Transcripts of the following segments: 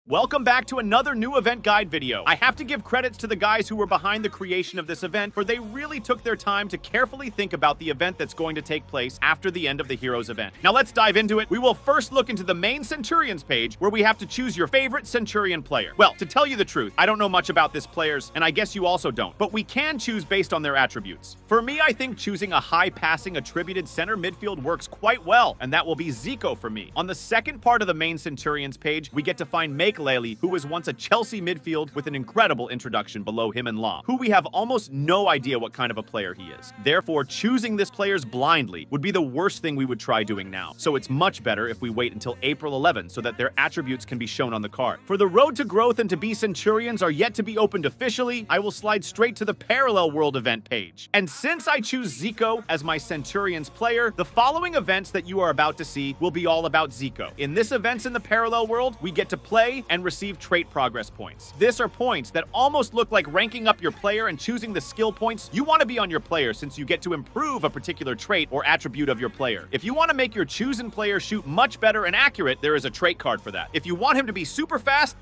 Welcome back to another new event guide video. I have to give credits to the guys who were behind the creation of this event, for they really took their time to carefully think about the event that's going to take place after the end of the Heroes event. Now let's dive into it. We will first look into the main Centurions page, where we have to choose your favorite Centurion player. Well, to tell you the truth, I don't know much about this players, and I guess you also don't, but we can choose based on their attributes. For me, I think choosing a high-passing attributed center midfield works quite well, and that will be Zico for me. On the second part of the main Centurions page, we get to find Lely, who was once a Chelsea midfield with an incredible introduction below him and Law, who we have almost no idea what kind of a player he is. Therefore, choosing this players blindly would be the worst thing we would try doing now. So it's much better if we wait until April 11 so that their attributes can be shown on the card. For the road to growth and to be Centurions are yet to be opened officially, I will slide straight to the Parallel World event page. And since I choose Zico as my Centurions player, the following events that you are about to see will be all about Zico. In this events in the Parallel World, we get to play and receive trait progress points. These are points that almost look like ranking up your player and choosing the skill points you want to be on your player, since you get to improve a particular trait or attribute of your player. If you want to make your chosen player shoot much better and accurate, there is a trait card for that. If you want him to be super fast,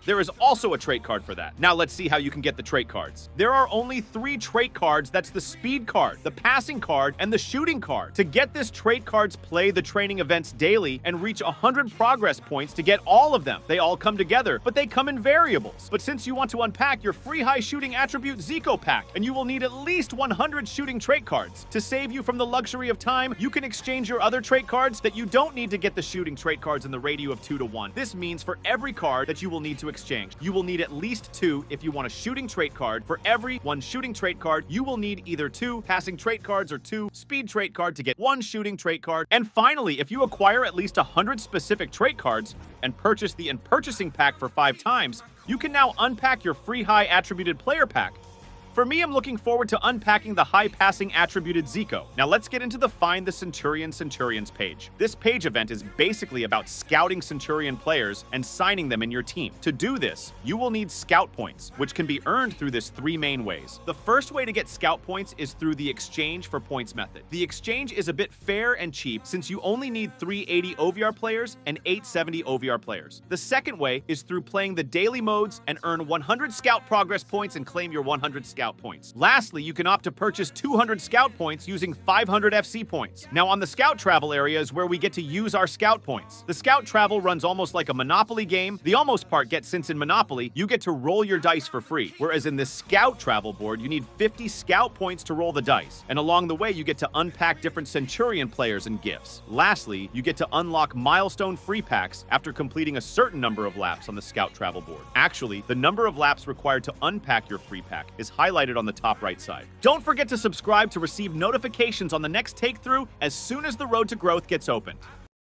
there is also a trait card for that. Now let's see how you can get the trait cards. There are only 3 trait cards. That's the speed card, the passing card, and the shooting card. To get this trait cards, play the training events daily and reach 100 progress points to get all of them. They all come together, but they come in variables. But since you want to unpack your free high shooting attribute Zico pack, and you will need at least 100 shooting trait cards. To save you from the luxury of time, you can exchange your other trait cards that you don't need to get the shooting trait cards in the ratio of 2 to 1. This means for every card that you will need to exchange, you will need at least 2 if you want a shooting trait card. For every 1 shooting trait card, you will need either 2 passing trait cards or 2 speed trait card to get 1 shooting trait card. And finally, if you acquire at least 100 specific trait cards and purchase the purchasing pack for 5 times, you can now unpack your free high attributed player pack. For me, I'm looking forward to unpacking the high-passing attributed Zico. Now let's get into the Find the Centurions page. This page event is basically about scouting Centurion players and signing them in your team. To do this, you will need scout points, which can be earned through this 3 main ways. The first way to get scout points is through the exchange for points method. The exchange is a bit fair and cheap, since you only need 380 OVR players and 870 OVR players. The second way is through playing the daily modes and earn 100 scout progress points and claim your 100 scout points. Lastly, you can opt to purchase 200 scout points using 500 FC points. Now on the scout travel area is where we get to use our scout points. The scout travel runs almost like a Monopoly game. The almost part gets, since in Monopoly, you get to roll your dice for free, whereas in this scout travel board, you need 50 scout points to roll the dice. And along the way, you get to unpack different Centurion players and gifts. Lastly, you get to unlock milestone free packs after completing a certain number of laps on the scout travel board. Actually, the number of laps required to unpack your free pack is highlighted on the top right side. Don't forget to subscribe to receive notifications on the next take through as soon as the road to growth gets opened.